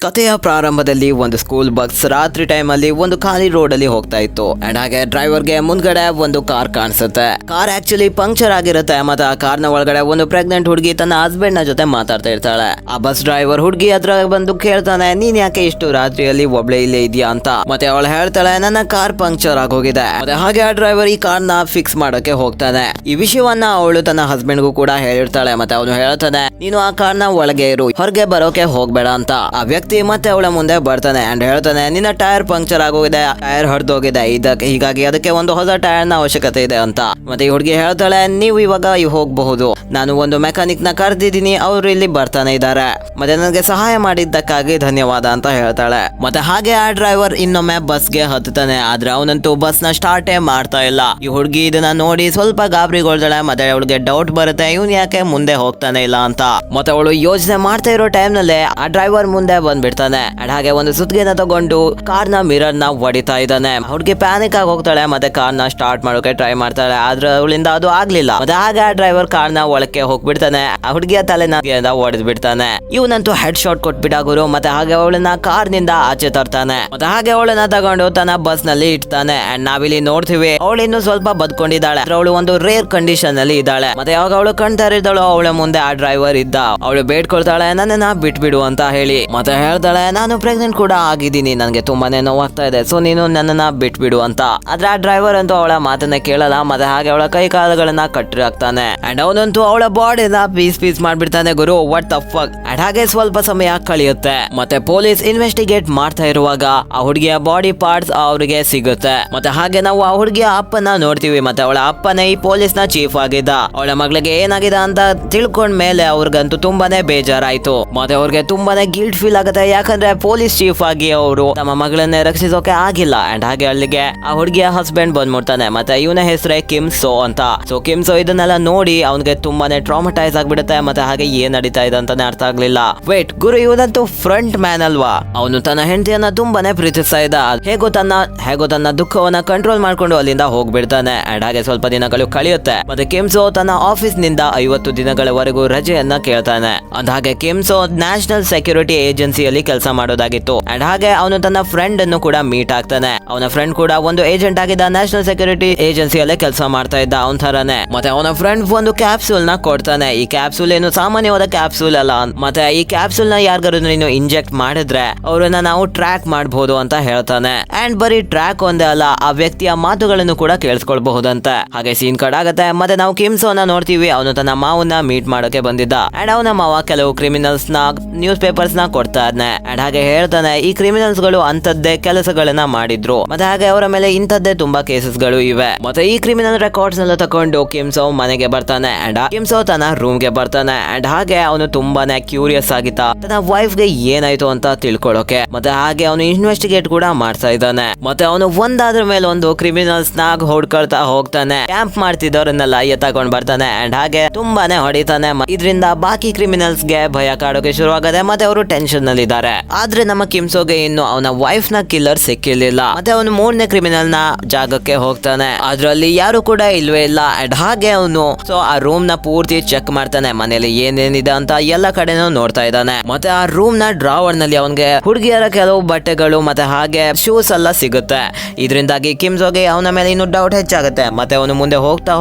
ಕಥೆಯ ಪ್ರಾರಂಭದಲ್ಲಿ ಒಂದು ಸ್ಕೂಲ್ ಬಸ್ ರಾತ್ರಿ ಟೈಮ್ ಅಲ್ಲಿ ಒಂದು ಖಾಲಿ ರೋಡ್ ಅಲ್ಲಿ ಹೋಗ್ತಾ ಇತ್ತು ಅಂಡ್ ಹಾಗೆ ಡ್ರೈವರ್ಗೆ ಮುಂದ್ಗಡೆ ಒಂದು ಕಾರ್ ಕಾಣಿಸುತ್ತೆ. ಕಾರ್ ಆಕ್ಚುಲಿ ಪಂಕ್ಚರ್ ಆಗಿರುತ್ತೆ. ಮತ್ತೆ ಆ ಕಾರ್ ನ ಒಳಗಡೆ ಒಂದು ಪ್ರೆಗ್ನೆಂಟ್ ಹುಡುಗಿ ತನ್ನ ಹಸ್ಬೆಂಡ್ ನ ಜೊತೆ ಮಾತಾಡ್ತಾ ಇರ್ತಾಳೆ. ಆ ಬಸ್ ಡ್ರೈವರ್ ಹುಡುಗಿ ಹತ್ರ ಬಂದು ಕೇಳ್ತಾನೆ, ನೀನ್ ಯಾಕೆ ಇಷ್ಟು ರಾತ್ರಿಯಲ್ಲಿ ಒಬ್ಳೆ ಇಲ್ಲೇ ಇದೆಯಾ ಅಂತ. ಮತ್ತೆ ಅವಳು ಹೇಳ್ತಾಳೆ, ನನ್ನ ಕಾರ್ ಪಂಕ್ಚರ್ ಆಗೋಗಿದೆ. ಮತ್ತೆ ಹಾಗೆ ಆ ಡ್ರೈವರ್ ಈ ಕಾರ್ ನ ಫಿಕ್ಸ್ ಮಾಡೋಕೆ ಹೋಗ್ತಾನೆ. ಈ ವಿಷಯವನ್ನ ಅವಳು ತನ್ನ ಹಸ್ಬೆಂಡ್ಗೂ ಕೂಡ ಹೇಳಿರ್ತಾಳೆ. ಮತ್ತೆ ಅವನು ಹೇಳ್ತಾನೆ, ನೀನು ಆ ಕಾರ್ ನ ಒಳಗೆ ಇರು, ಹೊರಗೆ ಬರೋಕೆ ಹೋಗ್ಬೇಡ ಅಂತ. ಆ ವ್ಯಕ್ತಿ ಮತ್ತೆ ಅವಳ ಮುಂದೆ ಬರ್ತಾನೆ ಅಂಡ್ ಹೇಳ್ತಾನೆ, ನಿನ್ನ ಟೈರ್ ಪಂಕ್ಚರ್ ಆಗೋಗಿದೆ, ಟೈರ್ ಹರಿದೋಗಿದೆ, ಹೀಗಾಗಿ ಅದಕ್ಕೆ ಒಂದು ಹೊಸ ಟೈರ್ ನ ಅವಶ್ಯಕತೆ ಇದೆ ಅಂತ. ಮತ್ತೆ ಈ ಹುಡುಗಿ ಹೇಳ್ತಾಳೆ, ನೀವು ಇವಾಗ ಹೋಗಬಹುದು, ನಾನು ಒಂದು ಮೆಕ್ಯಾನಿಕ್ ನ ಕರೆದಿದ್ದೀನಿ, ಅವರು ಇಲ್ಲಿ ಬರ್ತಾನೆ ಇದ್ದಾರೆ, ಮತ್ತೆ ನನಗೆ ಸಹಾಯ ಮಾಡಿದ್ದಕ್ಕಾಗಿ ಧನ್ಯವಾದ ಅಂತ ಹೇಳ್ತಾಳೆ. ಮತ್ತೆ ಹಾಗೆ ಆ ಡ್ರೈವರ್ ಇನ್ನೊಮ್ಮೆ ಬಸ್ಗೆ ಹತ್ತಾನೆ. ಆದ್ರೆ ಅವನಂತೂ ಬಸ್ ನ ಸ್ಟಾರ್ಟೇ ಮಾಡ್ತಾ ಇಲ್ಲ. ಈ ಹುಡುಗಿ ಇದನ್ನ ನೋಡಿ ಸ್ವಲ್ಪ ಗಾಬರಿಗೊಳ್ತಾಳೆ. ಮತ್ತೆ ಅವಳಿಗೆ ಡೌಟ್ ಬರುತ್ತೆ, ಇವನ್ ಯಾಕೆ ಮುಂದೆ ಹೋಗ್ತಾನೆ ಇಲ್ಲ ಅಂತ. ಮತ್ತೆ ಅವಳು ಯೋಚನೆ ಮಾಡ್ತಾ ಇರೋ ಟೈಮ್ ನಲ್ಲಿ ಆ ಡ್ರೈವರ್ ಮುಂದೆ ಬಂದ್ಬಿಡ್ತಾನೆ ಅಂಡ್ ಹಾಗೆ ಒಂದು ಸುತ್ತಿಗೆನ ತಗೊಂಡು ಕಾರ್ ನ ಮಿರರ್ ನ ಹೊಡಿತಾ ಇದ್ದಾನೆ. ಹುಡುಗಿ ಪ್ಯಾನಿಕ್ ಆಗಿ ಹೋಗ್ತಾಳೆ. ಮತ್ತೆ ಕಾರ್ ನ ಸ್ಟಾರ್ಟ್ ಮಾಡೋಕೆ ಟ್ರೈ ಮಾಡ್ತಾಳೆ. ಆದ್ರೆ ಅವಳಿಂದ ಅದು ಆಗ್ಲಿಲ್ಲ. ಮತ್ತೆ ಹಾಗೆ ಆ ಡ್ರೈವರ್ ಕಾರ್ ನ ಒಳಕ್ಕೆ ಹೋಗ್ಬಿಡ್ತಾನೆ. ಆ ಹುಡುಗಿಯ ತಲೆನ ಹೊಡೆದ್ ಬಿಡ್ತಾನೆ. ಇವನಂತೂ ಹೆಡ್ ಶಾಟ್ ಕೊಟ್ಬಿಟ್ಟ ಗುರು. ಮತ್ತೆ ಹಾಗೆ ಅವಳನ್ನ ಕಾರ್ ನಿಂದ ಆಚೆ ತರ್ತಾನೆ. ಮತ್ತೆ ಹಾಗೆ ಅವಳನ್ನ ತಗೊಂಡು ತನ್ನ ಬಸ್ ನಲ್ಲಿ ಇಡ್ತಾನೆ. ಅಂಡ್ ನಾವಿಲ್ಲಿ ನೋಡ್ತೀವಿ, ಅವಳು ಇನ್ನು ಸ್ವಲ್ಪ ಬದ್ಕೊಂಡಿದ್ದಾಳೆ. ಅವಳು ಒಂದು ರೇರ್ ಕಂಡೀಷನ್ ಅಲ್ಲಿ ಇದ್ದಾಳೆ. ಮತ್ತೆ ಯಾವಾಗ ಅವಳು ಕಣ್ತಾ ಇದ್ದಾಳೋ ಅವಳ ಮುಂದೆ ಆ ಡ್ರೈವರ್ ಇದ್ದ. ಅವಳು ಬೇಡ್ಕೊಳ್ತಾಳೆ, ನನ್ನನ್ನ ಬಿಟ್ಬಿಡು ಅಂತ ಹೇಳಿ. ಮತ್ತೆ ಹೇಳ್ತಾಳೆ, ನಾನು ಪ್ರೆಗ್ನೆಂಟ್ ಕೂಡ ಆಗಿದ್ದೀನಿ, ನನಗೆ ತುಂಬಾನೇ ನೋವಾಗ್ತಾ ಇದೆ, ಸೊ ನೀನು ನನ್ನನ್ನ ಬಿಟ್ಬಿಡು ಅಂತ. ಆದ್ರೆ ಆ ಡ್ರೈವರ್ ಅಂತೂ ಅವಳ ಮಾತನ್ನ ಕೇಳಲ್ಲ. ಮತ್ತೆ ಹಾಗೆ ಅವಳ ಕೈ ಕಾಲುಗಳನ್ನ ಕಟ್ಟಿ ಹಾಕ್ತಾನೆ. ಅಂಡ್ ಅವನಂತೂ ಅವಳ ಬಾಡಿನ ಪೀಸ್ ಮಾಡ್ಬಿಡ್ತಾನೆ ಗುರು. What the fuck. ಅಂಡ್ ಹಾಗೆ ಸ್ವಲ್ಪ ಸಮಯ ಕಳಿಯುತ್ತೆ. ಮತ್ತೆ ಪೊಲೀಸ್ ಇನ್ವೆಸ್ಟಿಗೇಟ್ ಮಾಡ್ತಾ ಇರುವಾಗ ಆ ಹುಡುಗಿಯ ಬಾಡಿ ಪಾರ್ಟ್ಸ್ ಅವರಿಗೆ ಸಿಗುತ್ತೆ. ಮತ್ತೆ ಹಾಗೆ ನಾವು ಆ ಹುಡುಗಿಯ ಅಪ್ಪನ ನೋಡ್ತೀವಿ. ಮತ್ತೆ ಅವಳ ಅಪ್ಪನೇ ಈ ಪೊಲೀಸ್ ನ ಚೀಫ್ ಆಗಿದ್ದ. ಅವಳ ಮಗಳಿಗೆ ಏನಾಗಿದೆ ಅಂತ ತಿಳ್ಕೊಂಡ ಮೇಲೆ ಅವ್ರಿಗಂತೂ ತುಂಬಾನೇ ಬೇಜಾರಾಯ್ತು. ಮತ್ತೆ ಅವ್ರಿಗೆ ತುಂಬಾನೇ ಗಿಲ್ಟ್ ಫೀಲ್ ಆಗುತ್ತೆ. ಯಾಕಂದ್ರೆ ಪೊಲೀಸ್ ಚೀಫ್ ಆಗಿ ಅವರು ತಮ್ಮ ಮಗಳನ್ನೇ ರಕ್ಷಿಸೋಕೆ ಆಗಿಲ್ಲ. ಅಂಡ್ ಹಾಗೆ ಅಲ್ಲಿಗೆ ಆ ಹುಡುಗಿಯ ಹಸ್ಬೆಂಡ್ ಬಂದ್ಬಿಡ್ತಾನೆ. ಮತ್ತೆ ಇವನ ಹೆಸರೇ ಕಿಮ್ಸೋ ಅಂತ. ಸೊ ಕಿಮ್ಸೋ ಇದನ್ನೆಲ್ಲ ನೋಡಿ ಅವನಿಗೆ ತುಂಬಾನೇ ಟ್ರಾಮಟೈಸ್ ಆಗ್ಬಿಡುತ್ತೆ. ಮತ್ತೆ ಹಾಗೆ ಏನ್ ನಡೀತಾ ಇದೆ ಅಂತಾನೆ ಅರ್ಥ ಆಗ್ಲಿಲ್ಲ. ವೇಟ್ ಗುರು, ಇವನಂತೂ ಫ್ರಂಟ್ ಮ್ಯಾನ್ ಅಲ್ವಾ? ಅವನು ತನ್ನ ಹೆಂಡತಿಯನ್ನ ತುಂಬಾನೇ ಪ್ರೀತಿಸ್ತಾ ಇದ್ದ. ಹೇಗೋ ತನ್ನ ದುಃಖವನ್ನ ಕಂಟ್ರೋಲ್ ಮಾಡ್ಕೊಂಡು ಅಲ್ಲಿಂದ ಹೋಗ್ಬಿಡ್ತಾನೆ. ಅಂಡ್ ಹಾಗೆ ಸ್ವಲ್ಪ ದಿನಗಳು ಕಳೆಯುತ್ತೆ. ಮತ್ತೆ ಕಿಮ್ಸೋ ತನ್ನ ಆಫೀಸ್ ನಿಂದ 50 ದಿನಗಳವರೆಗೂ ರಜೆಯನ್ನ ಕೇಳ್ತಾನೆ. ಅಂದ ಹಾಗೆ ಕಿಮ್ಸೋ ನ್ಯಾಷನಲ್ ಸೆಕ್ಯೂರಿಟಿ ಏಜೆನ್ಸಿಯಲ್ಲಿ ಕೆಲಸ ಮಾಡೋದಾಗಿತ್ತು. ಅಂಡ್ ಹಾಗೆ ಅವನು ತನ್ನ ಫ್ರೆಂಡ್ ಅನ್ನು ಕೂಡ ಮೀಟ್ ಆಗ್ತಾನೆ. ಅವನ ಫ್ರೆಂಡ್ ಕೂಡ ಒಂದು ಏಜೆಂಟ್ ಆಗಿದ್ದ, ನ್ಯಾಷನಲ್ ಸೆಕ್ಯೂರಿಟಿ ಏಜೆನ್ಸಿಯಲ್ಲೇ ಕೆಲಸ ಮಾಡ್ತಾ ಇದ್ದ ಅವನ ತರಾನೇ. ಮತ್ತೆ ಅವನ ಫ್ರೆಂಡ್ ಒಂದು ಕ್ಯಾಪ್ಸೂಲ್ ನ ಕೊಡ್ತಾನೆ. ಈ ಕ್ಯಾಪ್ಸೂಲ್ ಏನು ಸಾಮಾನ್ಯವಾದ ಕ್ಯಾಪ್ಸೂಲ್ ಅಲ್ಲ. ಮತ್ತೆ ಈ ಕ್ಯಾಪ್ಸೂಲ್ ನ ಯಾರಿಗಾರು ನೀನು ಇಂಜೆಕ್ಟ್ ಮಾಡಿದ್ರೆ ಅವರನ್ನ ನಾವು ಟ್ರ್ಯಾಕ್ ಮಾಡಬಹುದು ಅಂತ ಹೇಳ್ತಾನೆ. ಅಂಡ್ ಬರೀ ಟ್ರ್ಯಾಕ್ ಒಂದೇ ಅಲ್ಲ, ಆ ವ್ಯಕ್ತಿಯ ಮಾತುಗಳನ್ನು ಕೂಡ ಕೇಳಿಸ್ಕೊಳ್ಬಹುದಂತೆ. ಹಾಗೆ ಸೀನ್ ಕಟ್ ಆಗುತ್ತೆ. ಮತ್ತೆ ನಾವು ಕಿಮ್ಸೋನ ನೋಡ್ತೀವಿ. ಅವನು ತನ್ನ ಮಾವನ್ನ ಮೀಟ್ ಮಾಡೋಕೆ ಬಂದಿದ್ದ. ಅಂಡ್ ಅವನ ಮಾವ ಕೆಲವು ಕ್ರಿಮಿನಲ್ಸ್ ನ ನ್ಯೂಸ್ ಪೇಪರ್ಸ್ ನ ಕೊಡ್ತಾ ಇದ್ದಾನೆ. ಅಂಡ್ ಹಾಗೆ ಹೇಳ್ತಾನೆ, ಈ ಕ್ರಿಮಿನಲ್ಸ್ ಗಳು ಅಂತದ್ದೇ ಕೆಲಸಗಳನ್ನ ಮಾಡಿದ್ರು. ಮತ್ತೆ ಹಾಗೆ ಅವರ ಮೇಲೆ ಇಂಥದ್ದೇ ತುಂಬಾ ಕೇಸಸ್ ಗಳು ಇವೆ. ಮತ್ತೆ ಈ ಕ್ರಿಮಿನಲ್ ರೆಕಾರ್ಡ್ಸ್ ಎಲ್ಲ ತಕೊಂಡು ಕಿಮ್ಸೋ ಮನೆಗೆ ಬರ್ತಾನೆ. ಅಂಡ್ ಕಿಮ್ಸೋ ತನ್ನ ರೂಮ್ ಗೆ ಬರ್ತಾನೆ. ಅಂಡ್ ಹಾಗೆ ಅವನು ತುಂಬಾನೇ ಕ್ಯೂರಿಯಸ್ ಆಗಿದ್ದ ತನ್ನ ವೈಫ್ ಗೆ ಏನಾಯ್ತು ಅಂತ ತಿಳ್ಕೊಳ್ಳೋಕೆ. ಮತ್ತೆ ಹಾಗೆ ಅವನು ಇನ್ವೆಸ್ಟಿಗೇಟ್ ಕೂಡ ಮಾಡ್ತಾ ಇದ್ದಾನೆ. ಮತ್ತೆ ಅವನು ಒಂದಾದ್ರ ಮೇಲೆ ಒಂದು ಕ್ರಿಮಿನಲ್ಸ್ ನ ಹೊಡ್ಕೊಳ್ತಾ ಹೋಗ್ತಾನೆ. ಕ್ಯಾಂಪ್ ಮಾಡ್ತಿದ್ದವರನ್ನೆಲ್ಲ ಎತ್ತಕೊಂಡ್ ಬರ್ತಾನೆ. ಅಂಡ್ ಹಾಗೆ ತುಂಬಾನೇ ಹೊಡಿತಾನೆ. ಇದರಿಂದ ಬಾಕಿ ಕ್ರಿಮಿನಲ್ಸ್ ಗೆ ಭಯ ಕಾಡೋಕೆ ಶುರುವಾಗದೆ. ಮತ್ತೆ ಅವರು ಟೆನ್ಷನ್ ನಲ್ಲಿ ಇದ್ದಾರೆ. ಆದ್ರೆ ನಮ್ಮ ಕಿಮ್ಸೋಗೆ ಇನ್ನು ಅವನ ವೈಫ್ ನ ಕಿಲ್ಲರ್ ಸಿಕ್ಕಿರ್ಲಿಲ್ಲ. ಮತ್ತೆ ಅವನು 3ನೇ ಕ್ರಿಮಿನಲ್ ನ ಜಾಗಕ್ಕೆ ಹೋಗ್ತಾನೆ. ಅದ್ರಲ್ಲಿ ಯಾರು ಕೂಡ ಇಲ್ವೇ ಇಲ್ಲ. ಅಂಡ್ ಹಾಗೆ ಅವನು ಆ ರೂಮ್ ನ ಪೂರ್ತಿ ಚೆಕ್ ಮಾಡ್ತಾನೆ. ಮನೇಲಿ ಏನೇನಿದೆ ಅಂತ ಎಲ್ಲ ಕಡೆನೂ ನೋಡ್ತಾ ಇದ್ದಾನೆ. ಮತ್ತೆ ಆ ರೂಮ್ ನ ಡ್ರಾವರ್ ನಲ್ಲಿ ಅವನಿಗೆ ಹುಡುಗಿಯರ ಕೆಲವು ಬಟ್ಟೆಗಳು ಮತ್ತೆ ಹಾಗೆ ಶೂಸ್ ಎಲ್ಲ ಸಿಗುತ್ತೆ. ಇದರಿಂದಾಗಿ ಕಿಮ್ಸೋಗೆ ಅವನ ಮೇಲೆ ಇನ್ನು ಡೌಟ್ ಹೆಚ್ಚಾಗುತ್ತೆ. ಮತ್ತೆ ಅವನು ಮುಂದೆ ಹೋಗ್ತಾ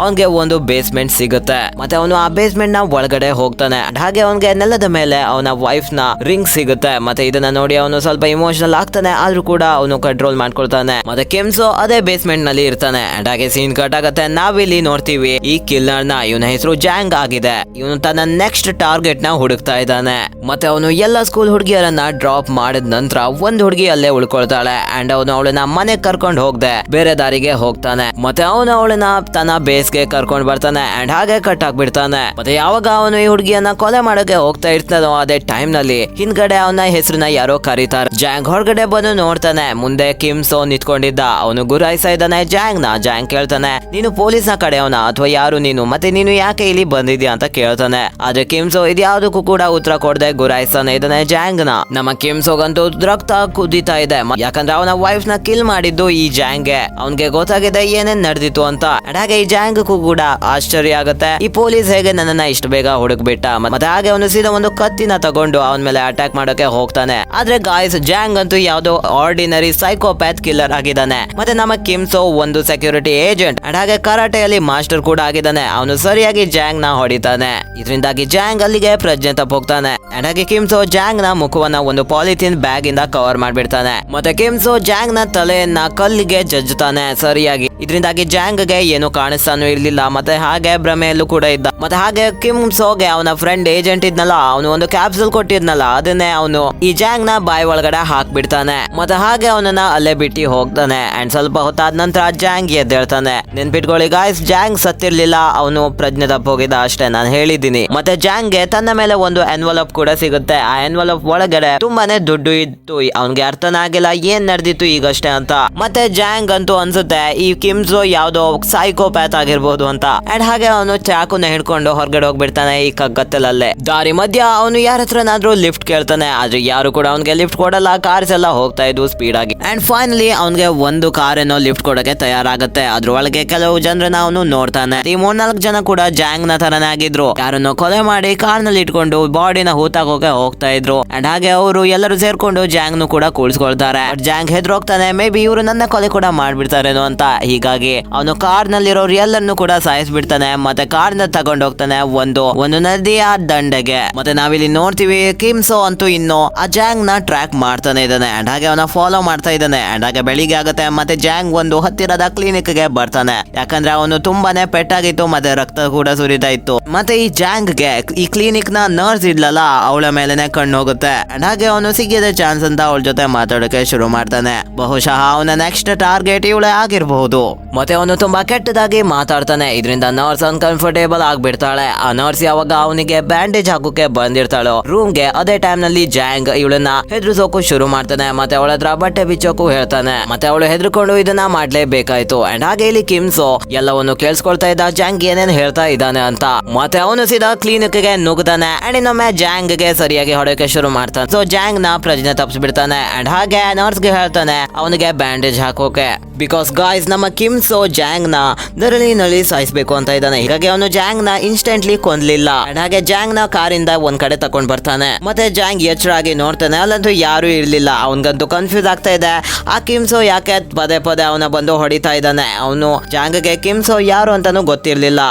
ಅವನಿಗೆ ಒಂದು ಬೇಸ್ಮೆಂಟ್ ಸಿಗುತ್ತೆ. ಮತ್ತೆ ಅವನು ಆ ಬೇಸ್ಮೆಂಟ್ ನ ಒಳಗಡೆ ಹೋಗ್ತಾನೆ. ಹಾಗೆ ಅವನಿಗೆ ನೆಲದ ಮೇಲೆ ಅವನ ವೈಫ್ ನ ರಿಂಗ್ ಸಿಗುತ್ತೆ. ಮತ್ತೆ ಇದನ್ನ ನೋಡಿ ಅವನು ಸ್ವಲ್ಪ ಇಮೋಷನಲ್ ಆಗ್ತಾನೆ. ಆದ್ರೂ ಕೂಡ ಅವನು ಕಂಟ್ರೋಲ್ ಮಾಡ್ಕೊಳ್ತಾನೆ. ಮತ್ತೆ ಕಿಮ್ಸೋ ಅದೇ ಬೇಸ್ಮೆಂಟ್ ನಲ್ಲಿ ಇರ್ತಾನೆ. ಅಂಡ್ ಹಾಗೆ ಸೀನ್ ಕಟ್ ಆಗುತ್ತೆ. ನಾವಿಲ್ಲಿ ನೋಡ್ತೀವಿ ಈ ಕಿಲ್ಲರ್ ನ, ಇವನ ಹೆಸರು ಜಾಂಗ್ ಆಗಿದೆ. ಇವನು ತನ್ನ ನೆಕ್ಸ್ಟ್ ಟಾರ್ಗೆಟ್ ನ ಹುಡುಕ್ತಾ ಇದ್ದಾನೆ. ಮತ್ತೆ ಅವನು ಎಲ್ಲ ಸ್ಕೂಲ್ ಹುಡುಗಿಯರನ್ನ ಡ್ರಾಪ್ ಮಾಡಿದ ನಂತರ ಒಂದು ಹುಡುಗಿ ಅಲ್ಲೇ ಉಳ್ಕೊಳ್ತಾಳೆ. ಅಂಡ್ ಅವನು ಅವಳನ್ನ ಮನೆಗೆ ಕರ್ಕೊಂಡು ಹೋಗದೆ ಬೇರೆ ದಾರಿಗೆ ಹೋಗ್ತಾನೆ. ಮತ್ತೆ ಅವನು ಅವಳನ್ನ ತನ್ನ ಬೇಸ್ಗೆ ಕರ್ಕೊಂಡ್ ಬರ್ತಾನೆ. ಅಂಡ್ ಹಾಗೆ ಕಟ್ ಆಗ್ಬಿಡ್ತಾನೆ. ಮತ್ತೆ ಯಾವಾಗ ಅವನು ಈ ಹುಡುಗಿಯನ್ನ ಕೊಲೆ ಮಾಡೋಕೆ ಹೋಗ್ತಾ ಇರ್ತಾನೋ ಅದೇ ಟೈಮ್ ನಲ್ಲಿ ಹಿಂದ್ಗಡೆ ಅವನ ಹೆಸರನ್ನ ಯಾರೋ ಕರೀತಾರೆ. ಜಾಂಗ್ ಹೊರಗಡೆ ಬಂದು ನೋಡ್ತಾನೆ. ಮುಂದೆ ಕಿಮ್ಸೋ ನಿಂತ್ಕೊಂಡಿದ್ದ. ಅವನು ಗುರಾಯಿಸ್ತಾ ಇದ್ದಾನೆ ಜಾಂಗ್ ಕೇಳ್ತಾನೆ, ನೀನು ಪೊಲೀಸ್ ನ ಕಡೆಯವನ ಅಥವಾ ಯಾರು ನೀನು, ಮತ್ತೆ ನೀನು ಯಾಕೆ ಇಲ್ಲಿ ಬಂದಿದ್ಯಾ ಅಂತ ಕೇಳ್ತಾನೆ. ಆದ್ರೆ ಕಿಮ್ಸೋ ಇದ್ಯಾವುದಕ್ಕೂ ಕೂಡ ಉತ್ತರ ಕೊಡದೆ ಗುರಾಯಿಸ್ತಾನೆ ಇದ್ದಾನೆ ಜಾಂಗ್ ನ. ನಮ್ಮ ಕಿಮ್ಸೋಗಂತೂ ರಕ್ತ ಕುದೀತಾ ಇದೆ. ಯಾಕಂದ್ರೆ ಅವನ ವೈಫ್ ನ ಕಿಲ್ ಮಾಡಿದ್ದು ಈ ಜಾಂಗ್ಗೆ. ಅವನ್ಗೆ ಗೊತ್ತಾಗಿದೆ ಏನೇನ್ ನಡೆದಿತ್ತು ಅಂತ. ಹಾಗೆ ಈ ಜಾಂಗ್ಗೂ ಕೂಡ ಆಶ್ಚರ್ಯ ಆಗುತ್ತೆ, ಈ ಪೊಲೀಸ್ ಹೇಗೆ ನನ್ನನ್ನ ಇಷ್ಟು ಬೇಗ ಹುಡುಕ್ಬಿಟ್ಟ. ಮತ್ತೆ ಹಾಗೆ ಅವನು ಸೀದಾ ಒಂದು ಕತ್ತಿನ ತಗೊಂಡು ಅವನ ಮೇಲೆ ಅಟ್ಯಾಕ್ ಮಾಡೋಕೆ ಹೋಗ್ತಾನೆ. ಆದ್ರೆ ಗಾಯ್ಸ್ ಜಾಂಗ್ ಅಂತೂ ಯಾವ್ದೋ ಆರ್ಡಿನರಿ ಸೈಕೋಪ್ಯಾಥ್ ಕಿಲ್ಲರ್ ಆಗಿದ್ದಾನೆ. ಮತ್ತೆ ನಮ್ಮ ಕಿಮ್ಸೋ ಒಂದು ಸೆಕ್ಯೂರಿಟಿ ಏಜೆಂಟ್ ಅಂಡ್ ಹಾಗೆ ಕರಾಟೆಯಲ್ಲಿ ಮಾಸ್ಟರ್ ಕೂಡ ಆಗಿದ್ದಾನೆ. ಅವನು ಸರಿಯಾಗಿ ಜಾಂಗ್ ನ ಹೊಡಿತಾನೆ. ಇದರಿಂದಾಗಿ ಜಾಂಗ್ ಅಲ್ಲಿಗೆ ಪ್ರಜ್ಞೆ ತಪ್ಪೋಗ್ತಾನೆ. ಅಂಡ್ ಹಾಗೆ ಕಿಮ್ಸೋ ಜಾಂಗ್ ನ ಮುಖವನ್ನ ಒಂದು ಪಾಲಿಥಿನ್ ಬ್ಯಾಗ್ ಇಂದ ಕವರ್ ಮಾಡ್ಬಿಡ್ತಾನೆ. ಮತ್ತೆ ಕಿಮ್ಸೋ ಜಾಂಗ್ ನ ತಲೆಯನ್ನ ಕಲ್ಲಿಗೆ ಜಜ್ಜುತ್ತಾನೆ ಸರಿಯಾಗಿ. ಇದರಿಂದಾಗಿ ಜಾಂಗ್ ಗೆ ಏನು ಕಾಣಿಸ್ತಾನೂ ಇರ್ಲಿಲ್ಲ. ಮತ್ತೆ ಹಾಗೆ ಭ್ರಮೆಯಲ್ಲೂ ಕೂಡ ಇದ್ದ. ಮತ್ತೆ ಹಾಗೆ ಕಿಮ್ಸೋಗೆ ಅವನ ಫ್ರೆಂಡ್ ಏಜೆಂಟ್ ಇದ್ನಲ್ಲ, ಅವನು ಒಂದು ಕ್ಯಾಪ್ಸೂಲ್ ಕೊಟ್ಟಿದ್ನಲ್ಲ, ಅದನ್ನೇ ಅವನು ಈ ಜಾಂಗ್ ನ ಬಾಯಿ ಒಳಗಡೆ ಹಾಕ್ಬಿಡ್ತಾನೆ. ಮತ್ತೆ ಹಾಗೆ ಅವನನ್ನ ಅಲ್ಲೇ ಬಿಟ್ಟು ಹೋಗ್ತಾನೆ. ಅಂಡ್ ಸ್ವಲ್ಪ ಹೊತ್ತಾದ ನಂತರ ಜಾಂಗ್ ಎದ್ದೇಳ್ತಾನೆ. ನೆನ್ಪಿಟ್ಕೊಳ್ಳಿ ಗಾಯ್ಸ್, ಜಾಂಗ್ ಸತ್ತಿರ್ಲಿಲ್ಲ, ಅವನು ಪ್ರಜ್ಞೆ ತಪ್ಪೋಗಿದ್ದ ಅಷ್ಟೇ, ನಾನು ಹೇಳಿದ್ದೀನಿ. ಮತ್ತೆ ಜಾಂಗ್ ಗೆ ತನ್ನ ಮೇಲೆ ಒಂದು ಎನ್ವಲಪ್ ಕೂಡ ಸಿಗುತ್ತೆ. ಆ ಎನ್ವಲಪ್ ಒಳಗಡೆ ತುಂಬಾನೇ ದುಡ್ಡು ಇತ್ತು. ಅವನ್ಗೆ ಅರ್ಥನ ಆಗಿಲ್ಲ ಏನ್ ನಡೆದಿತ್ತು ಈಗಷ್ಟೇ ಅಂತ. ಮತ್ತೆ ಜಾಂಗ್ ಅಂತೂ ಅನ್ಸುತ್ತೆ ಈ ಕಿಮ್ಸೋ ಯಾವ್ದೋ ಸೈಕೋಪ್ಯಾಥ್ ಆಗಿರ್ಬೋದು ಅಂತ. ಅಂಡ್ ಹಾಗೆ ಅವನು ಚಾಕುನ ಹಿಡ್ಕೊಂಡು ಹೊರಗಡೆ ಹೋಗ್ಬಿಡ್ತಾನೆ ಈ ಕಗ್ಗತ್ತಲಲ್ಲೇ. ದಾರಿ ಮಧ್ಯ ಅವನು ಯಾರ ಹತ್ರನಾದ್ರೂ ಲಿಫ್ಟ್ ಕೇಳ್ತಾನೆ. ಆದ್ರೆ ಯಾರು ಕೂಡ ಅವನ್ಗೆ ಲಿಫ್ಟ್ ಕೊಡಲ್ಲ. ಕಾರ್ಸ್ ಎಲ್ಲ ಹೋಗ್ತಾ ಇದ್ವು ಸ್ಪೀಡ್ ಆಗಿ. ಅಂಡ್ ಫೈನಲಿ ಅವನ್ಗೆ ಒಂದು ಕಾರ್ ಏನೋ ಲಿಫ್ಟ್ ಕೊಡಕ್ಕೆ ತಯಾರಾಗುತ್ತೆ. ಅದ್ರೊಳಗೆ ಕೆಲವು ಜನರನ್ನ ಅವನು ನೋಡ್ತಾನೆ. ಈ 3-4 ಜನ ಕೂಡ ಜಾಂಗ್ ನ ತರನೇ ಆಗಿದ್ರು. ಯಾರನ್ನು ಕೊಲೆ ಮಾಡಿ ಕಾರ್ ನಲ್ಲಿ ಇಟ್ಕೊಂಡು ಬಾಡಿನ ಹೂತಾಕೋಕೆ ಹೋಗ್ತಾ ಇದ್ರು. ಅಂಡ್ ಹಾಗೆ ಅವರು ಎಲ್ಲರೂ ಸೇರ್ಕೊಂಡು ಜಾಂಗ್ ನು ಕೂಡ ಕೂಳ್ಸ್ಕೊಳ್ತಾರೆ. ಜಾಂಗ್ ಹೆದ್ರೋಗ್ತಾನೆ, ಮೇ ಬಿ ಇವರು ನನ್ನ ಕೊಲೆ ಕೂಡ ಮಾಡ್ಬಿಡ್ತಾರೇನೋ ಅಂತ. ಹೀಗಾಗಿ ಅವನು ಕಾರ್ ನಲ್ಲಿರೋರು ಎಲ್ಲರನ್ನು ಕೂಡ ಸಾಯಿಸ್ಬಿಡ್ತಾನೆ. ಮತ್ತೆ ಕಾರ್ ನ ತಗೊಂಡ್ ಹೋಗ್ತಾನೆ ಒಂದು ನದಿಯ ದಂಡೆಗೆ. ಮತ್ತೆ ನಾವಿಲ್ಲಿ ನೋಡ್ತೀವಿ ಕಿಮ್ಸೋ ಅಂತೂ ಇನ್ನು ಆ ಜಾಂಗ್ ನ ಟ್ರ್ಯಾಕ್ ಮಾಡ್ತಾನೆ ಇದ್ದಾನೆ. ಅಂಡ್ ಹಾಗೆ ಅವನ ಫಾಲೋ ಮಾಡ್ತಾ ಇದ್ದಾನೆ. ಅಂಡ್ ಹಾಗೆ ಬೆಳಿಗ್ಗೆ ಆಗುತ್ತೆ. ಮತ್ತೆ ಜಾಂಗ್ ಒಂದು ಹತ್ತಿರದ ಕ್ಲಿನಿಕ್ ಗೆ ಬರ್ತಾನೆ. ಯಾಕಂದ್ರೆ ಅವನು ತುಂಬಾನೇ ಪೆಟ್ಟಾಗಿತ್ತು. ಮತ್ತೆ ರಕ್ತ ಕೂಡ ಸುರಿತಾ ಇತ್ತು. ಮತ್ತೆ ಈ ಜಾಂಗ್ ಗೆ ಈ ಕ್ಲಿನಿಕ್ ನ ನರ್ಸ್ ಇದ್ಲಲ್ಲ, ಅವಳ ಮೇಲೆನೆ ಕಣ್ಣು ಹೋಗುತ್ತೆ. ಅಂಡ್ ಹಾಗೆ ಅವನು ಸಿಕ್ಕಿದ ಚಾನ್ಸ್ ಅಂತ ಅವಳ ಜೊತೆ ಮಾತಾಡೋಕೆ ಶುರು ಮಾಡ್ತಾನೆ. ಬಹುಶಃ ಅವನ ನೆಕ್ಸ್ಟ್ ಟಾರ್ಗೆಟ್ ಇವಳೇ ಆಗಿರಬಹುದು. ಮತ್ತೆ ಅವನು ತುಂಬಾ ಕೆಟ್ಟದಾಗಿ ಮಾತಾಡ್ತಾನೆ. ಇದರಿಂದ ನರ್ಸ್ ಅನ್ಕಂಫರ್ಟೇಬಲ್ ಆಗ್ಬಿಡ್ತಾಳೆ. ಆ ನರ್ಸ್ ಯಾವಾಗ ಅವನಿಗೆ ಬ್ಯಾಂಡೇಜ್ ಹಾಕೋಕೆ ಬಂದಿರ್ತಾಳೋ ರೂಮ್ ಗೆ, ಅದೇ ಟೈಮ್ ನಲ್ಲಿ ಜಾಂಗ್ ಇವಳನ್ನ ಹೆದರ್ಸೋಕು ಶುರು ಮಾಡ್ತಾನೆ. ಮತ್ತೆ ಅವಳ ಹತ್ರ ಬಟ್ಟೆ ಬಿಚ್ಚೋಕು ಹೇಳ್ತಾನೆ. ಮತ್ತೆ ಅವಳು ಹೆದರ್ಕೊಂಡು ಇದನ್ನ ಮಾಡ್ಲೇಬೇಕಾಯ್ತು. ಅಂಡ್ ಹಾಗೆ ಇಲ್ಲಿ ಕಿಮ್ಸೋ ಎಲ್ಲವನ್ನು ಕೇಳಿಸ್ಕೊಳ್ತಾ ಇದ್ದ ಜಾಂಗ್ ಏನೇನ್ ಹೇಳ್ತಾ ಇದ್ದಾನೆ ಅಂತ. ಮತ್ತೆ ಅವನು ಸೀದಾ ಕ್ಲಿನಿಕ್ ಗೆ ನುಗ್ತಾನೆ. ಅಂಡ್ ಇನ್ನೊಮ್ಮೆ ಜಾಂಗ್ ಗೆ ಸರಿಯಾಗಿ ಹೊಡೆಯೋಕೆ ಶುರು ಮಾಡ್ತಾನೆ. ಸೊ ಜಾಂಗ್ ನ ಪ್ರಜ್ಞೆ ತಪ್ಪಿಸ್ಬಿಡ್ತಾನೆ. ಅಂಡ್ ಹಾಗೆ ನರ್ಸ್ ಗೆ ಹೇಳ್ತಾನೆ ಅವನಿಗೆ ಬ್ಯಾಂಡೇಜ್ ಹಾಕೋಕೆ. ಬಿಕಾಸ್ ಗಾಯ್ಸ್, ನಮ್ಮ ಕಿಮ್ಸೋ ಜಾಂಗ್ ನ ನರಳಿನಲ್ಲಿ ಸಾಯಿಸ್ಬೇಕು ಅಂತ ಇದ್ದಾನೆ. ಹೀಗಾಗಿ ಅವನು ಜಾಂಗ್ ನ ಇನ್ಸ್ಟೆಂಟ್ಲಿ ಕೊಂದ್ಲಿಲ್ಲ. ಅಂಡ್ ಹಾಗೆ ಜಾಂಗ್ ನ ಕಾರಿಂದ ಒಂದ್ ಕಡೆ ತಕೊಂಡ್ ಬರ್ತಾನೆ. ಮತ್ತೆ ಜಾಂಗ್ ಎಚ್ಚರಾಗಿ ನೋಡ್ತಾನೆ, ಅಲ್ಲಂತೂ ಯಾರು ಇರ್ಲಿಲ್ಲ. ಅವನ್ಗಂತೂ ಕನ್ಫ್ಯೂಸ್ ಆಗ್ತಾ ಇದೆ, ಆ ಕಿಮ್ಸೋ ಯಾಕೆ ಪದೇ ಪದೇ ಅವನ ಬಂದು ಹೊಡಿತಾ ಇದ್ದಾನೆ. ಅವನು ಜಾಂಗ್ಗೆ ಕಿಮ್ಸೋ ಯಾರು ಅಂತಾನು ಗೊತ್ತಿರ್ಲಿಲ್ಲ.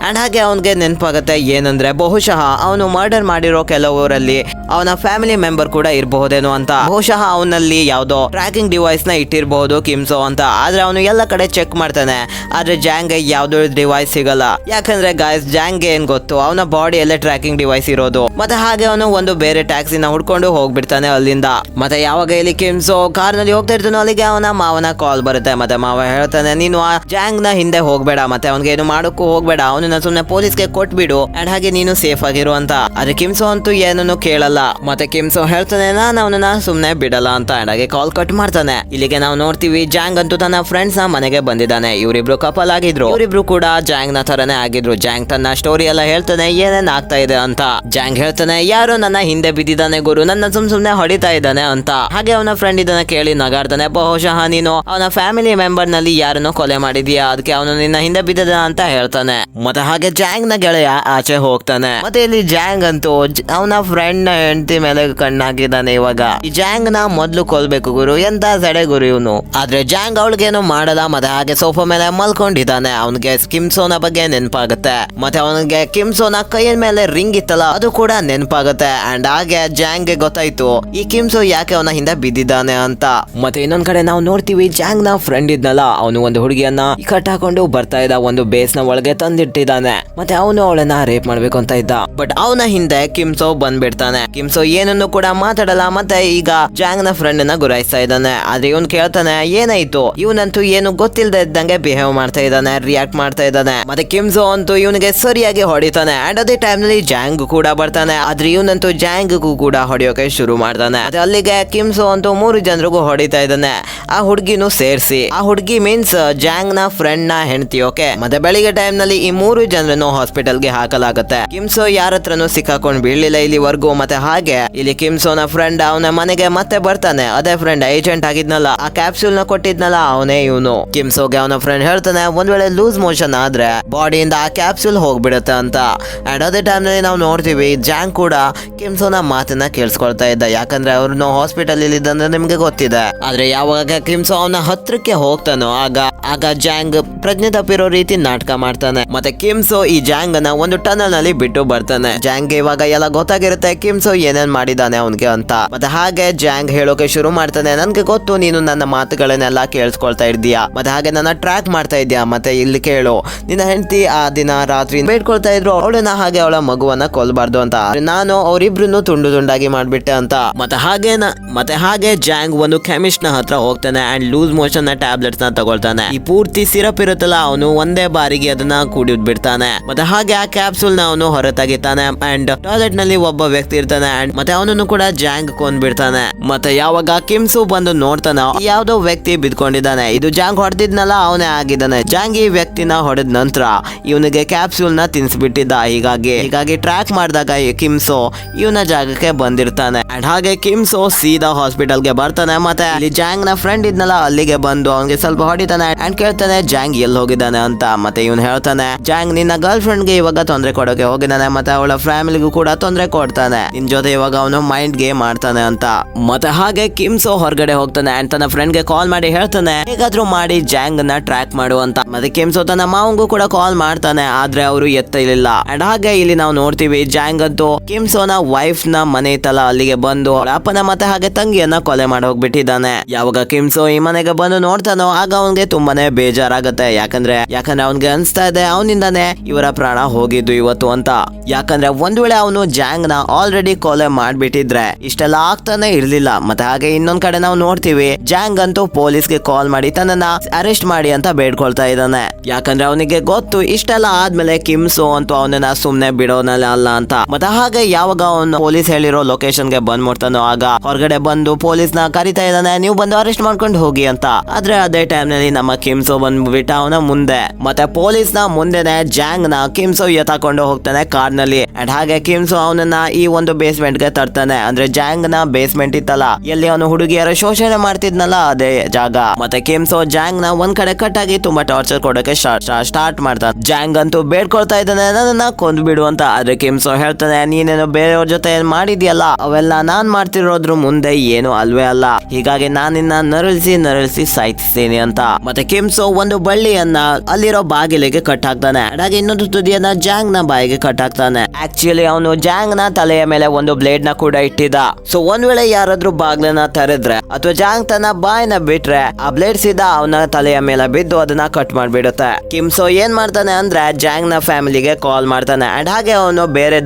ಅಂಡ್ ಹಾಗೆ ಅವನ್ಗೆ ನೆನಪಾಗುತ್ತೆ ಏನಂದ್ರೆ ಬಹುಶಃ ಅವನು ಮರ್ಡರ್ ಮಾಡಿರೋ ಕೆಲವರಲ್ಲಿ ಅವನ ಫ್ಯಾಮಿಲಿ ಮೆಂಬರ್ ಕೂಡ ಇರಬಹುದೇನೋ ಅಂತ. ಬಹುಶಃ ಅವನಲ್ಲಿ ಯಾವ್ದೋ ಟ್ರ್ಯಾಕಿಂಗ್ ಡಿವೈಸ್ ನ ಇಟ್ಟಿರಬಹುದು ಕಿಮ್ಸೋ ಅಂತ. ಆದ್ರೆ ಅವನು ಎಲ್ಲ ಕಡೆ ಚೆಕ್ ಮಾಡ್ತಾನೆ. ಆದ್ರೆ ಜಾಂಗ್ ಯಾವ್ದೋ ಡಿವೈಸ್ ಸಿಗಲ್ಲ. ಯಾಕಂದ್ರೆ ಗಾಯ್ಸ್, ಜಾಂಗ್ ಏನ್ ಗೊತ್ತು, ಅವನ ಬಾಡಿಯಲ್ಲೇ ಟ್ರ್ಯಾಕಿಂಗ್ ಡಿವೈಸ್ ಇರೋದು. ಮತ್ತೆ ಹಾಗೆ ಅವನು ಒಂದು ಬೇರೆ ಟ್ಯಾಕ್ಸಿನ ಹುಡ್ಕೊಂಡು ಹೋಗ್ಬಿಡ್ತಾನೆ ಅಲ್ಲಿಂದ. ಮತ್ತೆ ಯಾವಾಗ ಇಲ್ಲಿ ಕಿಮ್ಸೋ ಕಾರ್ ನಲ್ಲಿ ಹೋಗ್ತಾ ಇರ್ತಾನೋ ಅಲ್ಲಿಗೆ ಅವನ ಮಾವನ ಕಾಲ್ ಬರುತ್ತೆ. ಮತ್ತೆ ಮಾವ ಹೇಳ್ತಾನೆ, ನೀನು ಆ ಜಾಂಗ್ ನ ಹಿಂದೆ ಹೋಗ್ಬೇಡ, ಮತ್ತೆ ಅವನ್ಗೆ ಏನು ಮಾಡೋಕ್ಕೂ ಹೋಗ್ಬೇಡ, ಅವನನ್ನ ಸುಮ್ನೆ ಪೊಲೀಸ್ಗೆ ಕೊಟ್ಬಿಡು. ಅಂಡ್ ಹಾಗೆ ನೀನು ಸೇಫ್ ಆಗಿರು ಅಂತ. ಆದ್ರೆ ಕಿಮ್ಸೋ ಅಂತೂ ಏನನ್ನು ಕೇಳಲ್ಲ. ಮತ್ತೆ ಕಿಮ್ಸೋ ಹೇಳ್ತಾನೆ, ನಾನು ಅವನನ್ನ ಸುಮ್ನೆ ಬಿಡಲ್ಲ ಅಂತ. ಅಂಡ್ ಹಾಗೆ ಕಾಲ್ ಕಟ್ ಮಾಡ್ತಾನೆ. ಇಲ್ಲಿಗೆ ನಾವು ನೋಡ್ತೀವಿ ಜಾಂಗ್ ಅಂತೂ ತನ್ನ ಫ್ರೆಂಡ್ಸ್ ನ ಮನೆಗೆ ಬಂದಿದ್ದಾನೆ. ಇವರಿಬ್ರು ಕಪಲ್ ಆಗಿದ್ರು. ಇವರಿಬ್ರು ಕೂಡ ಜಾಂಗ್ ನ ತರನೇ ಆಗಿದ್ರು. ಜಾಂಗ್ ತನ್ನ ಸ್ಟೋರಿ ಎಲ್ಲ ಹೇಳ್ತಾನೆ, ಏನೇನ್ ಆಗ್ತಾ ಇದೆ ಅಂತ. ಜಾಂಗ್ ಹೇಳ್ತಾನೆ, ಯಾರೋ ನನ್ನ ಹಿಂದೆ ಬಿದ್ದಿದ್ದಾನೆ ಗುರು, ನನ್ನ ಸುಮ್ನೆ ಹೊಡಿತಾ ಇದ್ದಾನೆ ಅಂತ. ಹಾಗೆ ಅವನ ಫ್ರೆಂಡ್ ಇದನ್ನ ಕೇಳಿ ನಗಾಡ್ತಾನೆ. ಬಹುಶಃ ನೀನು ಅವನ ಫ್ಯಾಮಿಲಿ ಮೆಂಬರ್ ನಲ್ಲಿ ಯಾರನ್ನೋ ಕೊಲೆ ಮಾಡಿದೀಯಾ, ಅದಕ್ಕೆ ಅವನು ನಿನ್ನ ಹಿಂದೆ ಬಿದ್ದಿದ ಅಂತ ಹೇಳ್ತಾನೆ. ಮತ್ತೆ ಹಾಗೆ ಜಾಂಗ್ ನ ಗೆಳೆಯ ಆಚೆ ಹೋಗ್ತಾನೆ. ಮತ್ತೆ ಇಲ್ಲಿ ಜಾಂಗ್ ಅಂತೂ ಅವನ ಫ್ರೆಂಡ್ ನ ಹೆಂಡತಿ ಮೇಲೆ ಕಣ್ಣಾಕಿದ್ದಾನೆ. ಇವಾಗ ಈ ಜಾಂಗ್ ನ ಮೊದ್ಲು ಕೊಲ್ಬೇಕು ಗುರು, ಎಂತ ಸಡೆ ಗುರು ಇವನು. ಆದ್ರೆ ಜಾಂಗ್ ಅವಳಿಗೇನು ಮಾಡಲ್ಲ. ಮತ್ತೆ ಹಾಗೆ ಸೋಫಾ ಮೇಲೆ ಮಲ್ಕೊಂಡಿದ್ದಾನೆ. ಅವನಿಗೆ ಕಿಮ್ಸೋನ ಬಗ್ಗೆ ನೆನಪಾಗುತ್ತೆ. ಮತ್ತೆ ಅವನಿಗೆ ಕಿಮ್ಸೋನ ಕೈಯ ಮೇಲೆ ರಿಂಗ್ ಇತ್ತಲ್ಲ, ಅದು ಕೂಡ ನೆನಪಾಗುತ್ತೆ. ಅಂಡ್ ಹಾಗೆ ಜಾಂಗ್ ಗೆ ಗೊತ್ತಾಯ್ತು ಈ ಕಿಮ್ಸೋ ಯಾಕೆ ಅವನ ಹಿಂದೆ ಬಿದ್ದಿದ್ದಾನೆ ಅಂತ. ಮತ್ತೆ ಇನ್ನೊಂದ್ ಕಡೆ ನಾವು ನೋಡ್ತೀವಿ ಜಾಂಗ್ ನ ಫ್ರೆಂಡ್ ಇದ್ನಲ್ಲ, ಅವನು ಒಂದು ಹುಡುಗಿಯನ್ನ ಕಟ್ ಹಾಕೊಂಡು ಬರ್ತಾ ಇದ್ದ, ಒಂದು ಬೇಸ್ ನ ಒಳಗೆ ತಂದಿಟ್ಟಿದ್ದಾನೆ. ಮತ್ತೆ ಅವನು ಅವಳನ್ನ ರೇಪ್ ಮಾಡ್ಬೇಕು ಅಂತ ಇದ್ದ. ಬಟ್ ಅವನ ಹಿಂದೆ ಕಿಮ್ಸೋ ಬಂದ್ಬಿಡ್ತಾನೆ. ಕಿಮ್ಸೋ ಏನನ್ನು ಕೂಡ ಮಾತಾಡಲ್ಲ. ಮತ್ತೆ ಈಗ ಜಾಂಗ್ ನ ಫ್ರೆಂಡ್ ನ ಗುರಾಯಿಸ್ತಾ ಇದ್ದಾನೆ. ಆದ್ರೆ ಇವನ್ ಕೇಳ್ತಾನೆ, ಏನಾಯ್ತು? ಇವನಂತೂ ಏನು ಗೊತ್ತಿಲ್ಲದೆ ಇದ್ದಂಗೆ ಬಿಹೇವ್ ಮಾಡ್ತಾ ಇದ್ದಾನೆ, ರಿಯಾಕ್ಟ್ ಮಾಡ್ತಾ ಇದ್ದಾನೆ. ಮತ್ತೆ ಕಿಮ್ಸೋ ಅಂತೂ ಇವನಿಗೆ ಸರಿಯಾಗಿ ಹೊಡಿತಾನೆ. ಅಂಡ್ ಅದೇ ಟೈಮ್ ನಲ್ಲಿ ಜಾಂಗ್ ಕೂಡ ಬರ್ತಾನೆ. ಆದ್ರೆ ಇವನಂತೂ ಜಾಂಗ್ಗೂ ಕೂಡ ಹೊಡೆಯೋಕೆ ಶುರು ಮಾಡ್ತಾನೆ. ಅದೇ ಅಲ್ಲಿಗೆ ಕಿಮ್ಸೋ ಅಂತೂ 3 ಜನರಿಗೂ ಹೊಡಿತಾ ಇದ್ದಾನೆ, ಆ ಹುಡುಗಿನೂ ಸೇರಿಸಿ. ಆ ಹುಡುಗಿ ಮೀನ್ಸ್ ಜಾಂಗ್ ನ ಫ್ರೆಂಡ್ ನ ಹೆಂಡತಿ. ಓಕೆ. ಮತ್ತೆ ಬೆಳಿಗ್ಗೆ ಟೈಮ್ ನಲ್ಲಿ ಈ 3 ಜನರನ್ನು ಹಾಸ್ಪಿಟಲ್ ಗೆ ಹಾಕಲಾಗುತ್ತೆ. ಕಿಮ್ಸೋ ಯಾರ ಹತ್ರನೂ ಸಿಕ್ಕಾಕೊಂಡ್ ಬೀಳಿಲ್ಲ ಇಲ್ಲಿವರೆಗೂ. ಮತ್ತೆ ಹಾಗೆ ಇಲ್ಲಿ ಕಿಮ್ಸೋನ ಫ್ರೆಂಡ್ ಅವನ ಮನೆಗೆ ಮತ್ತೆ ಬರ್ತಾನೆ. ಅದೇ ಫ್ರೆಂಡ್ ಏಜೆಂಟ್ ಆಗಿದ್ನಲ್ಲ, ಆ ಕ್ಯಾಪ್ಸೂಲ್ ನ ಕೊಟ್ಟಿದ್ನಲ್ಲ, ಅವನೇ ಇವನು. ಕಿಮ್ಸೋಗೆ ಅವನ ಫ್ರೆಂಡ್ ಹೇಳ್ತಾನೆ, ಒಂದ್ ವೇಳೆ ಲೂಸ್ ಮೋಷನ್ ಆದ್ರೆ ಬಾಡಿಯಿಂದ ಆ ಕ್ಯಾಪ್ಸೂಲ್ ಹೋಗ್ಬಿಡುತ್ತೆ ಅಂತ. ಅಂಡ್ ಅದೇ ಟೈಮ್ ನಲ್ಲಿ ನಾವು ನೋಡ್ತೀವಿ ಜಾಂಗ್ ಕೂಡ ಕಿಮ್ಸೋನ ಮಾತನ್ನ ಕೇಳಿಸ್ಕೊಳ್ತಾ ಇದ್ದ, ಯಾಕಂದ್ರೆ ಅವ್ರನ್ನ ಹಾಸ್ಪಿಟಲ್ ಇದ್ದಂದ್ರೆ ನಿಮ್ಗೆ ಗೊತ್ತಿದೆ. ಆದ್ರೆ ಯಾವಾಗ ಕಿಮ್ಸೋ ಅವನ ಹತ್ರಕ್ಕೆ ಹೋಗ್ತಾನೋ ಆಗ ಜಾಂಗ್ ಪ್ರಜ್ಞೆ ತಪ್ಪಿರೋ ರೀತಿ ನಾಟಕ ಮಾಡ್ತಾನೆ. ಮತ್ತೆ ಕಿಮ್ಸೋ ಈ ಜಾಂಗ್ ಅನ್ನ ಒಂದು ಟನಲ್ ನಲ್ಲಿ ಬಿಟ್ಟು ಬರ್ತಾನೆ. ಜಾಂಗ್ ಇವಾಗ ಎಲ್ಲ ಗೊತ್ತಾಗಿರುತ್ತೆ ಕಿಮ್ಸೋ ಏನೇನ್ ಮಾಡಿದಾನೆ ಅವನ್ಗೆ ಅಂತ. ಮತ್ತೆ ಹಾಗೆ ಜಾಂಗ್ ಹೇಳೋಕೆ ಶುರು ಮಾಡ್ತಾನೆ, ನನ್ಗೆ ಗೊತ್ತು ನೀನು ನನ್ನ ಮಾತುಗಳನ್ನೆಲ್ಲ ಕೇಳಿಸ್ಕೊಳ್ತಾ ಇದ್ದೀಯಾ, ಮತ್ತೆ ಹಾಗೆ ನನ್ನ ಟ್ರ್ಯಾಕ್ ಮಾಡ್ತಾ ಇದ್ಯಾ. ಮತ್ತೆ ಇಲ್ಲಿ ಕೇಳು, ನಿನ್ನ ಹೆಂಡತಿ ಆ ದಿನ ರಾತ್ರಿ ಬೇಡ್ಕೊಳ್ತಾ ಇದ್ರು ಅವಳನ್ನ ಹಾಗೆ ಅವಳ ಮಗುವನ್ನ ಕೊಲ್ಬಾರ್ದು ಅಂತ. ನಾನು ಅವರಿಬ್ರು ತುಂಡು ತುಂಡಾಗಿ ಮಾಡ್ಬಿಟ್ಟೆ ಅಂತ. ಮತ್ತೆ ಹಾಗೆ ಜಾಂಗ್ ಒಂದು ಕೆಮಿಸ್ಟ್ ನ ಹತ್ರ ಹೋಗ್ತಾನೆ ಅಂಡ್ ಲೂಸ್ ಮೋಷನ್ ನ ಟ್ಯಾಬ್ಲೆಟ್ಸ್ ನ ತಗೊಳ್ತಾನೆ. ಈ ಪೂರ್ತಿ ಸಿರಪ್ ಇರುತ್ತಲ್ಲ ಅವನು ಒಂದೇ ಬಾರಿಗೆ ಅದನ್ನ ಕುಡಿದ್ ಬಿಡ್ತಾನೆ. ಮತ್ತೆ ಹಾಗೆ ಆ ಕ್ಯಾಪ್ಸೂಲ್ ನ ಅವನು ಹೊರ ತೆಗಿತಾನೆ ಅಂಡ್ ಟಾಯ್ಲೆಟ್ ನಲ್ಲಿ ಒಬ್ಬ ವ್ಯಕ್ತಿ ಇರ್ತಾನೆ ಅಂಡ್ ಮತ್ತೆ ಅವನನ್ನು ಕೂಡ ಜಾಂಗ್ ಕೊಂದ್ ಬಿಡ್ತಾನೆ. ಮತ್ತೆ ಯಾವಾಗ ಕಿಮ್ಸು ಬಂದು ನೋಡ್ತಾನ, ಯಾವ್ದೋ ವ್ಯಕ್ತಿ ಬಿದ್ಕೊಂಡಿದ್ದಾನೆ, ಇದು ಜಾಂಗ್ ಹೊಡೆದಿದ್ನಲ್ಲ ಅವನೇ ಆಗಿದ್ದಾನೆ. ಜಾಂಗ್ ಈ ವ್ಯಕ್ತಿನ ಹೊಡೆದ ನಂತರ ಇವನಿಗೆ ಕ್ಯಾಪ್ಸೂಲ್ ನ ತಿನ್ಸ್ಬಿಟ್ಟಿದ್ದ. ಹೀಗಾಗಿ ಟ್ರ್ಯಾಕ್ ಮಾಡಿದಾಗ ಕಿಮ್ಸೋ ಇವನ ಜಾಗಕ್ಕೆ ಬಂದಿರ್ತಾನೆ ಅಂಡ್ ಹಾಗೆ ಕಿಮ್ಸೋ ಸೀದಾ ಹಾಸ್ಪಿಟಲ್ ಗೆ ಬರ್ತಾನೆ. ಮತ್ತೆ ಅಲ್ಲಿ ಜಾಂಗ್ ನ ಫ್ರೆಂಡ್ ಇದ್ನಲ್ಲ ಅಲ್ಲಿಗೆ ಬಂದು ಅವನಿಗೆ ಸ್ವಲ್ಪ ಹೊಡಿತಾನೆ ಅಂಡ್ ಕೇಳ್ತಾನೆ ಜಾಂಗ್ ಎಲ್ಲಿ ಹೋಗಿದ್ದಾನೆ ಅಂತ. ಮತ್ತೆ ಇವನು ಹೇಳ್ತಾನೆ, ಜಾಂಗ್ ನಿನ್ನ ಗರ್ಲ್ ಫ್ರೆಂಡ್ ಗೆ ಇವಾಗ ತೊಂದರೆ ಕೊಡೋಕೆ ಹೋಗಿದ್ದಾನೆ, ಮತ್ತೆ ಅವಳ ಫ್ಯಾಮಿಲಿಗೂ ಕೂಡ ತೊಂದರೆ ಕೊಡ್ತಾನೆ, ನಿನ್ ಜೊತೆ ಇವಾಗ ಅವನು ಮೈಂಡ್ ಗೇಮ್ ಮಾಡ್ತಾನೆ ಅಂತ. ಮತ್ತೆ ಹಾಗೆ ಕಿಮ್ಸೋ ಹೊರಗಡೆ ಹೋಗ್ತಾನೆ ಅಂಡ್ ತನ್ನ ಫ್ರೆಂಡ್ ಗೆ ಕಾಲ್ ಮಾಡಿ ಹೇಳ್ತಾನೆ ಹೇಗಾದ್ರೂ ಮಾಡಿ ಜಾಂಗ್ ನ ಟ್ರ್ಯಾಕ್ ಮಾಡು ಅಂತ. ಮತ್ತೆ ಕಿಮ್ಸೋ ತನ್ನ ಮಾವಂಗೂ ಕೂಡ ಕಾಲ್ ಮಾಡ್ತಾನೆ, ಆದ್ರೆ ಅವರು ಎತ್ತಲಿಲ್ಲ. ಅಂಡ್ ಹಾಗೆ ಇಲ್ಲಿ ನಾವು ನೋಡ್ತೀವಿ ಜಾಂಗ್ ಅಂತೂ ಕಿಮ್ಸೋನ ವೈಫ್ ನ ಮನೆ ಇತ್ತಲ್ಲ ಅಲ್ಲಿಗೆ ಬಂದು ಅಪ್ಪನ ಮತ್ತೆ ಹಾಗೆ ತಂಗಿಯನ್ನ ಕೊಲೆ ಮಾಡಿ ಹೋಗ್ಬಿಟ್ಟಿದ್ದಾನೆ. ಯಾವಾಗ ಕಿಮ್ಸೋ ಈ ಮನೆಗೆ ಬಂದು ನೋಡ್ತಾನೋ ಆಗ ಅವನ್ಗೆ ತುಂಬಾನೇ ಬೇಜಾರಾಗತ್ತೆ. ಯಾಕಂದ್ರೆ ಅವನ್ಗೆ ಅನ್ಸ್ತಾ ಇದೆ ಅವನಿಂದಾನೆ ಇವರ ಪ್ರಾಣ ಹೋಗಿದ್ದು ಇವತ್ತು ಅಂತ. ಯಾಕಂದ್ರೆ ಒಂದ್ ವೇಳೆ ಅವನು ಜಾಂಗ್ ನ ಆಲ್ರೆಡಿ ಕೊಲೆ ಮಾಡ್ಬಿಟ್ಟಿದ್ರೆ ಇಷ್ಟೆಲ್ಲ ಆಗ್ತಾನೆ ಇರ್ಲಿಲ್ಲ. ಮತ್ತೆ ಹಾಗೆ ಇನ್ನೊಂದ್ ಕಡೆ ನಾವು ನೋಡ್ತೀವಿ ಜಾಂಗ್ ಅಂತೂ ಪೊಲೀಸ್ಗೆ ಕಾಲ್ ಮಾಡಿ ತನ್ನನ್ನ ಅರೆಸ್ಟ್ ಮಾಡಿ ಅಂತ ಬೇಡ್ಕೊಳ್ತಾ ಇದ್ದಾನೆ. ಯಾಕಂದ್ರೆ ಅವನಿಗೆ ಗೊತ್ತು ಇಷ್ಟೆಲ್ಲ ಆದ್ಮೇಲೆ ಕಿಮ್ಸೋ ಅಂತೂ ಅವನನ್ನ ಸುಮ್ನೆ ಬಿಡೋನಲ್ಲ ಅಲ್ಲ ಅಂತ. ಮತ್ತೆ ಹಾಗೆ ಯಾವಾಗ ಅವನು ಪೊಲೀಸ್ ಹೇಳಿರೋ ಲೊಕೇಶನ್ ಗೆ ಬಂದ್ ಮುಟ್ತಾನೋ ಆಗ ಹೊರಗಡೆ ಬಂದು ಪೊಲೀಸ್ ನ ಕರಿತಾ ಇದ್ದಾನೆ, ನೀವು ಬಂದು ಅರೆಸ್ಟ್ ಮಾಡ್ಕೊಂಡು ಹೋಗಿ ಅಂತ. ಆದ್ರೆ ಅದೇ ಟೈಮ್ ನಲ್ಲಿ ನಮ್ಮ ಕಿಮ್ಸೋ ಬಂದ್ಬಿಟ್ಟ ಅವನ ಮುಂದೆ. ಮತ್ತೆ ಪೊಲೀಸ್ ನ ಮುಂದೆನೆ ಜಾಂಗ್ ನ ಕಿಮ್ಸೋ ಎತ್ತಾಕೊಂಡು ಹೋಗ್ತಾನೆ ಕಾರ್ ನಲ್ಲಿ ಅಂಡ್ ಹಾಗೆ ಕಿಮ್ಸೋ ಅವನನ್ನ ಈ ಒಂದು ಬೇಸ್ಮೆಂಟ್ ಗೆ ತರ್ತಾನೆ. ಅಂದ್ರೆ ಜಾಂಗ್ ನ ಬೇಸ್ಮೆಂಟ್ ಇತ್ತಲ್ಲ ಎಲ್ಲಿ ಅವನು ಹುಡುಗಿಯರ ಶೋಷಣೆ ಮಾಡ್ತಿದ್ನಲ್ಲ ಅದೇ ಜಾಗ. ಮತ್ತೆ ಕಿಮ್ಸೋ ಜಾಂಗ್ ನ ಒಂದ್ ಕಡೆ ಕಟ್ ಆಗಿ ತುಂಬಾ ಟಾರ್ಚರ್ ಕೊಡೋಕೆ ಸ್ಟಾರ್ಟ್ ಮಾಡ್ತಾನೆ. ಜಾಂಗ್ ಅಂತೂ ಬೇಡ್ಕೊಳ್ತಾ ಇದ್ದಾನೆ ನನ್ನನ್ನ ಕೊಂದ್ ಬಿಡು ಅಂತ. ಆದ್ರೆ ಕಿಮ್ಸೋ ಹೇಳ್ತಾನೆ, ನೀನೇನು ಬೇರೆಯವ್ರ ಜೊತೆ ಏನ್ ಮಾಡಿದ್ಯಲ್ಲ ಅವೆಲ್ಲ ನಾನ್ ಮಾಡ್ತಿರೋದ್ರ ಮುಂದೆ ಏನು ಅಲ್ವೇ ಅಲ್ಲ, ಹೀಗಾಗಿ ನಾನಿನ್ನ ನರಳಿಸಿ ಸಾಯ್ತಿದ್ದೀನಿ ಅಂತ. ಮತ್ತೆ ಕಿಮ್ಸೋ ಒಂದು ಬಳ್ಳಿಯನ್ನ ಅಲ್ಲಿರೋ ಬಾಗಿಲಿಗೆ ಕಟ್ ಹಾಕ್ತಾನೆ. ಹಾಗೆ ಇನ್ನೊಂದು ತುದಿಯನ್ನ ಜಾಂಗ್ ನ ಬಾಯಿಗೆ ಕಟ್ ಹಾಕ್ತಾನೆ. ಆಕ್ಚುಲಿ ಅವನು ಜಾಂಗ್ ನ ತಲೆಯ ಮೇಲೆ ಒಂದು ಬ್ಲೇಡ್ ನ ಕೂಡ ಇಟ್ಟಿದ್ದ. ಸೊ ಒಂದ್ ವೇಳೆ ಯಾರಾದ್ರೂ ಬಾಗ್ಲನ್ನ ತೆರೆದ್ರೆ ಅಥವಾ ಜಾಂಗ್ ತನ್ನ ಬಾಯಿನ ಬಿಟ್ರೆ ಆ ಬ್ಲೇಡ್ ಸೀದಾ ಅವನ ತಲೆಯ ಮೇಲೆ ಬಿದ್ದು ಅದನ್ನ ಕಟ್ ಮಾಡ್ಬಿಡುತ್ತೆ. ಕಿಮ್ಸೋ ಏನ್ ಮಾಡ್ತಾನೆ ಅಂದ್ರೆ ಜಾಂಗ್ ನ ಫ್ಯಾಮಿಲಿಗೆ ಕಾಲ್ ಮಾಡ್ತಾನೆ ಅಂಡ್ ಹಾಗೆ ಅವನು ಬೇರೆ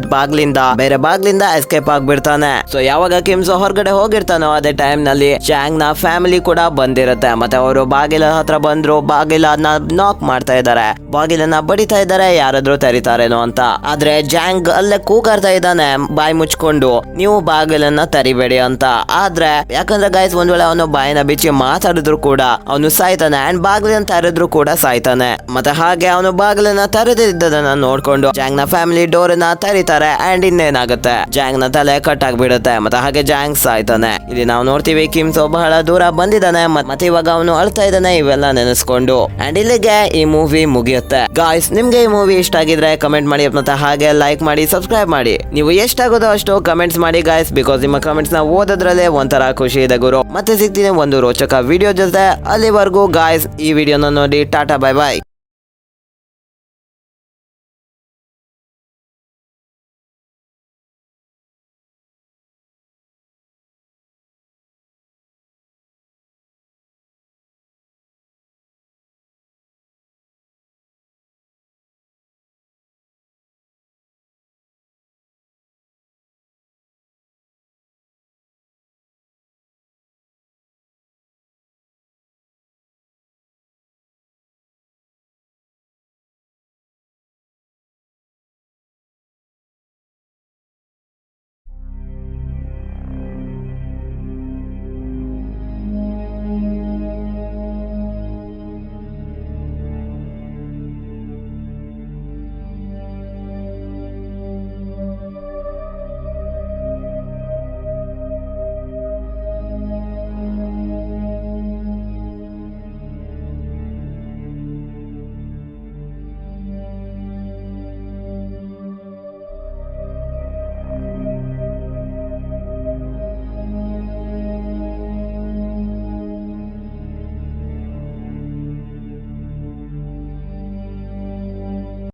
ಬಾಗ್ಲಿಂದ ಎಸ್ಕೇಪ್ ಆಗ್ಬಿಡ್ತಾನೆ. ಸೊ ಯಾವಾಗ ಕಿಮ್ಸೋ ಹೊರಗಡೆ ಹೋಗಿರ್ತಾನೋ ಅದೇ ಟೈಮ್ ನಲ್ಲಿ ಜಾಂಗ್ ನ ಫ್ಯಾಮಿಲಿ ಕೂಡ ಬಂದಿರುತ್ತೆ. ಮತ್ತೆ ಅವರು ಬಾಗಿಲ ಹತ್ರ ಬಂದ್ರು, ಬಾಗಿಲನ್ನ ನಾಕ್ ಮಾಡ್ತಾ ಇದ್ದಾರೆ, ಬಾಗಿಲನ್ನ ಬಡಿತಾ ಇದ್ದಾರೆ, ಯಾರಾದ್ರೂ ತೆರಿತಾರೇನೋ ಅಂತ. ಆದ್ರೆ ಜಾಂಗ್ ಅಲ್ಲೇ ಕೂಗಾಡ್ತಾ ಇದ್ದಾನೆ ಬಾಯಿ ಮುಚ್ಕೊಂಡು, ನೀವು ಬಾಗಿಲನ್ನ ತೆರಿಬೇಡಿ ಅಂತ. ಆದ್ರೆ ಯಾಕಂದ್ರೆ ಗೈಸ್ ಒಂದ್ ವೇಳೆ ಅವನು ಬಾಯಿನ ಬಿಚ್ಚಿ ಮಾತಾಡಿದ್ರು ಕೂಡ ಅವನು ಸಾಯ್ತಾನೆ ಅಂಡ್ ಬಾಗಿಲನ್ನ ತೆರೆದ್ರು ಕೂಡ ಸಾಯ್ತಾನೆ. ಮತ್ತೆ ಹಾಗೆ ಅವನು ಬಾಗಿಲನ್ನ ತೆರೆದಿದ್ದದನ್ನ ನೋಡ್ಕೊಂಡು ಜಾಂಗ್ ನ ಫ್ಯಾಮಿಲಿ ಡೋರ್ ನ ತೆರಿತಾರೆ ಅಂಡ್ ಇನ್ನೇನಾಗುತ್ತೆ ಜಾಂಗ್ ನ ತಲೆ ಕಟ್ ಆಗ್ಬಿಡುತ್ತೆ. ಮತ್ತೆ ಹಾಗೆ ಜಾಂಗ್ ಸಾಯ್ತಾನೆ. ಇಲ್ಲಿ ನಾವು ನೋಡ್ತೀವಿ ಕಿಮ್ಸೋ ಬಹಳ ದೂರ ಬಂದಿದ್ದಾನೆ ಮತ್ತೆ ಇವಾಗ ಅವನು ಅಳ್ತಾ ಇದ್ದಾನೆ ಇವೆಲ್ಲ ನೆನೆಸ್ಕೊಂಡು. ಅಂಡ್ ಇಲ್ಲಿಗೆ ಈ ಮೂವಿ ಮುಗಿಯುತ್ತೆ. ಗಾಯ್ಸ್ ನಿಮ್ಗೆ ಈ ಮೂವಿ ಇಷ್ಟ ಆಗಿದ್ರೆ ಕಮೆಂಟ್ ಮಾಡಿ ಮತ್ತೆ ಹಾಗೆ ಲೈಕ್ ಮಾಡಿ ಸಬ್ಸ್ಕ್ರೈಬ್ ಮಾಡಿ. ನೀವು ಎಷ್ಟಾಗೋದೋ ಅಷ್ಟು ಕಮೆಂಟ್ಸ್ ಮಾಡಿ ಗಾಯ್ಸ್, ಬಿಕಾಸ್ ನಿಮ್ಮ ಕಮೆಂಟ್ಸ್ ನ ಓದೋದ್ರಲ್ಲೇ ಒಂಥರ ಖುಷಿ ಇದೆ ಗುರು. ಮತ್ತೆ ಸಿಗ್ತೀನಿ ಒಂದು ರೋಚಕ ವಿಡಿಯೋ ಜೊತೆ. ಅಲ್ಲಿವರೆಗೂ ಗಾಯ್ಸ್ ಈ ವಿಡಿಯೋನ ನೋಡಿ ಟಾಟಾ ಬೈ ಬಾಯ್.